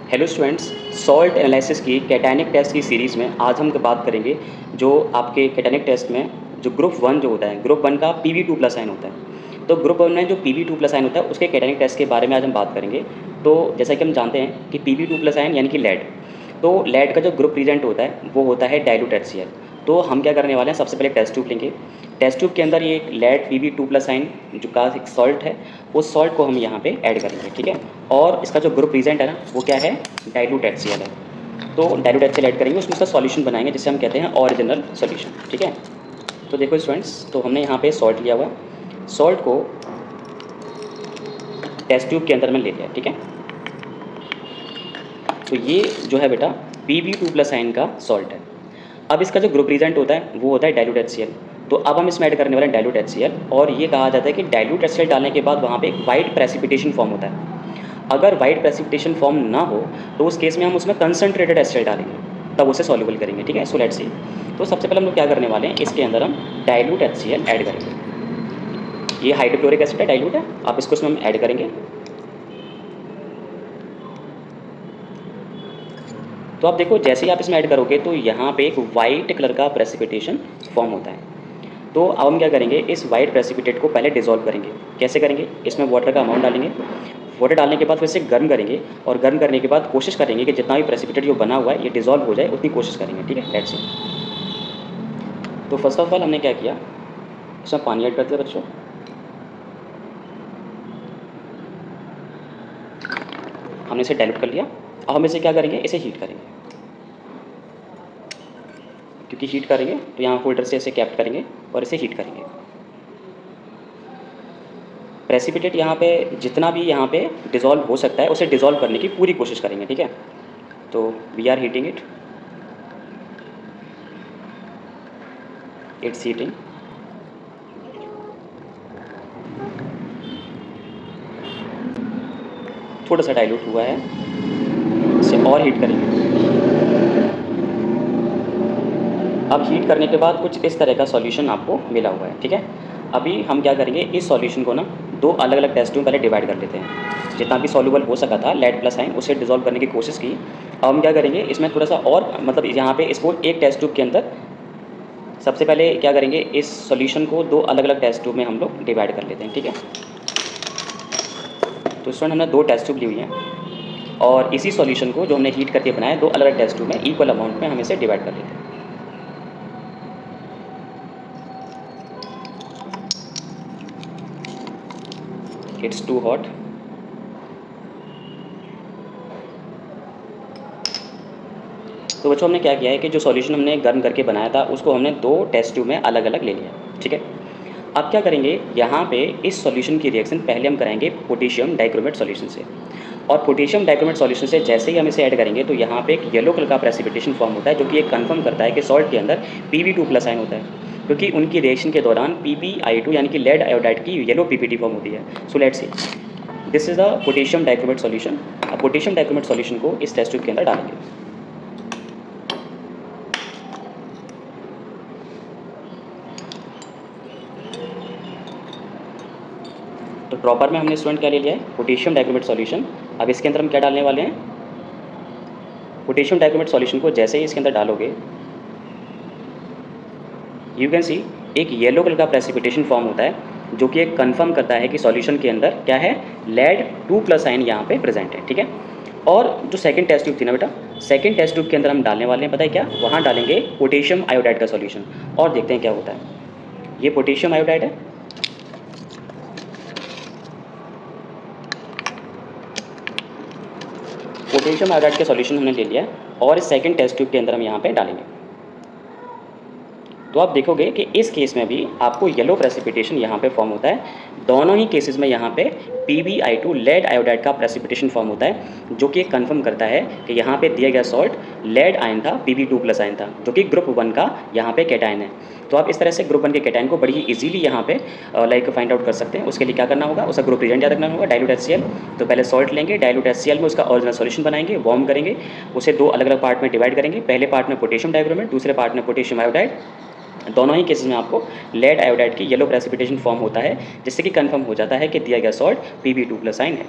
Hello students, salt analysis की cationic test की series में आज हम बात करेंगे जो आपके कैटायनिक टेस्ट में जो ग्रुप वन जो होता है, ग्रुप वन का Pb2+ आयन होता है। तो ग्रुप वन में जो Pb2+ आयन होता है उसके कैटायनिक टेस्ट के बारे में आज हम बात करेंगे। तो जैसा कि हम जानते हैं कि Pb2+ आयन यानी कि लेड, तो लेड का जो ग्रुप प्रेजेंट होता है वो होता है डाइल्यूट HCl। तो हम क्या करने वाले हैं, सबसे पहले टेस्ट ट्यूब लेंगे। टेस्ट ट्यूब के अंदर ये एक लेड Pb2+ आयन जो का एक सॉल्ट है, उस सॉल्ट को हम यहाँ पे ऐड करेंगे, ठीक है। और इसका जो ग्रुप प्रेजेंट है ना, वो क्या है, डाइल्यूट HCl है। तो डाइल्यूट HCl ऐड करेंगे, उसमें इसका सॉल्यूशन बनाएंगे जिसे हम कहते हैं ओरिजिनल सॉल्यूशन, ठीक है। तो देखो स्टूडेंट्स, तो हमने यहाँ पे सॉल्ट लिया हुआ, सॉल्ट को टेस्ट ट्यूब के अंदर में ले लिया, ठीक है। तो ये जो है बेटा Pb2+ आयन का सॉल्ट है। अब इसका जो ग्रुप प्रेजेंट होता है वो होता है डाइल्यूट HCl। तो अब हम इसमें ऐड करने वाले हैं डाइल्यूट HCl, और ये कहा जाता है कि डाइल्यूट HCl डालने के बाद वहाँ पे एक वाइट प्रेसिपिटेशन फॉर्म होता है। अगर वाइट प्रेसिपिटेशन फॉर्म ना हो तो उस केस में हम उसमें कंसनट्रेटेड HCl डालेंगे, तब उसे सॉल्युबल करेंगे, ठीक है। So let's see. तो सबसे पहले हम लोग क्या करने वाले हैं, इसके अंदर हम डाइल्यूट HCl ऐड करेंगे। ये हाइड्रोक्लोरिक एसिड है, डाइल्यूट है, आप इसको इसमें हम ऐड करेंगे। तो आप देखो, जैसे ही आप इसमें ऐड करोगे तो यहाँ पे एक वाइट कलर का प्रेसिपिटेशन फॉर्म होता है। तो अब हम क्या करेंगे, इस वाइट प्रेसिपिटेट को पहले डिसॉल्व करेंगे। कैसे करेंगे, इसमें वाटर का अमाउंट डालेंगे, वाटर डालने के बाद फिर से गर्म करेंगे, और गर्म करने के बाद कोशिश करेंगे कि जितना भी प्रेसिपिटेट जो बना हुआ है ये डिसॉल्व हो जाए, उतनी कोशिश करेंगे, ठीक है। Let's see. तो फर्स्ट ऑफ ऑल हमने क्या किया, इसमें पानी ऐड करते हैं बच्चों। हमने इसे डाइल्यूट कर लिया। अब हम इसे क्या करेंगे, इसे हीट करेंगे, क्योंकि हीट करेंगे तो यहाँ होल्डर से इसे कैप्ट करेंगे और इसे हीट करेंगे। प्रेसिपिटेट यहाँ पे जितना भी यहाँ पे डिसॉल्व हो सकता है उसे डिसॉल्व करने की पूरी कोशिश करेंगे, ठीक है। तो we are heating it, it's heating. थोड़ा सा डाइल्यूट हुआ है, इसे और हीट करेंगे। अब हीट करने के बाद कुछ इस तरह का सॉल्यूशन आपको मिला हुआ है, ठीक है। अभी हम क्या करेंगे, इस सॉल्यूशन को ना दो अलग अलग टेस्ट में पहले डिवाइड कर लेते हैं। जितना भी सॉल्युबल हो सका था लेड प्लस आयन, उसे डिसॉल्व करने की कोशिश की। अब हम क्या करेंगे, इसमें थोड़ा सा और मतलब यहाँ पे इसको एक टेस्ट ट्यूब के अंदर सबसे पहले क्या करेंगे, इस सॉल्यूशन को दो अलग अलग टेस्ट ट्यूब में हम लोग डिवाइड कर लेते हैं, ठीक है। तो स्टूडेंट, हमने दो टेस्ट ट्यूब ली हुई हैं, और इसी सॉल्यूशन को जो हमने हीट करके बनाया दो अलग अलग टेस्ट ट्यूब में इक्वल अमाउंट में हम इसे डिवाइड कर लेते हैं। It's too hot. तो बच्चों, हमने क्या किया है कि जो सॉल्यूशन हमने गर्म करके बनाया था उसको हमने दो टेस्ट ट्यूब में अलग अलग ले लिया, ठीक है। अब क्या करेंगे, यहाँ पे इस सॉल्यूशन की रिएक्शन पहले हम कराएंगे पोटेशियम डाइक्रोमेट सॉल्यूशन से, और पोटेशियम डाइक्रोमेट सॉल्यूशन से जैसे ही हम इसे ऐड करेंगे तो यहाँ पे एक येलो कलर का प्रेसिपिटेशन फॉर्म होता है, जो कि ये कंफर्म करता है कि सॉल्ट के अंदर Pb2+ आयन होता है, क्योंकि उनकी रिएक्शन के दौरान PbI2 यानी कि लेड आयोडाइड की येलो PPT फॉर्म होती है। So let's see, this is the potassium dichromate solution. अब पोटेशियम डाइक्रोमेट सॉल्यूशन को इस टेस्ट ट्यूब के अंदर डालेंगे। तो प्रॉपर में हमने स्टूडेंट क्या ले लिया है, पोटेशियम डाइक्रोमेट सॉल्यूशन। अब इसके अंदर हम क्या डालने वाले हैं, पोटेशियम डाइक्रोमेट सॉल्यूशन को जैसे ही इसके अंदर डालोगे, यू कैन सी एक येलो कलर का प्रेसिपिटेशन फॉर्म होता है, जो कि एक कंफर्म करता है कि सॉल्यूशन के अंदर क्या है, लेड 2+ आयन यहाँ पे प्रेजेंट है, ठीक है। और जो सेकंड टेस्ट ट्यूब थी ना बेटा, सेकंड टेस्ट ट्यूब के अंदर हम डालने वाले हैं, पता है क्या, वहाँ डालेंगे पोटेशियम आयोडाइड का सॉल्यूशन, और देखते हैं क्या होता है। ये पोटेशियम आयोडाइड है, पोटेशियम आयोडाइड का सॉल्यूशन हमने ले लिया है, और इस सेकंड टेस्ट ट्यूब के अंदर हम यहाँ पे डालेंगे। तो आप देखोगे कि इस केस में भी आपको येलो प्रेसिपिटेशन यहाँ पे फॉर्म होता है। दोनों ही केसेस में यहाँ पे PbI2 लेड आयोडाइड का प्रेसिपिटेशन फॉर्म होता है, जो कि एक करता है कि यहाँ पे दिया गया सॉल्ट लेड आयन था, Pb2+ आयन था, जो कि ग्रुप वन का यहाँ पे कैटायन है। तो आप इस तरह से ग्रुप वन के कैटायन को बड़ी ही ईजिली यहाँ पे लाइक फाइंड आउट कर सकते हैं। उसके लिए क्या करना होगा, उसका ग्रुप प्रेजेंट याद रखना होगा, डाइल्यूट HCl। तो पहले सॉल्ट लेंगे, डाइल्यूट HCl में उसका ओरिजिनल सॉल्यूशन बनाएंगे, वार्म करेंगे, उसे दो अलग अलग पार्ट में डिवाइड करेंगे। पहले पार्ट में पोटेशियम डाइक्रोमेट, दूसरे पार्ट में पोटेशियम आयोडाइड। दोनों ही केसेस में आपको लेड आयोडाइड की येलो प्रेसिपिटेशन फॉर्म होता है, जिससे कि कंफर्म हो जाता है कि दिया गया सॉल्ट Pb2+ आयन है।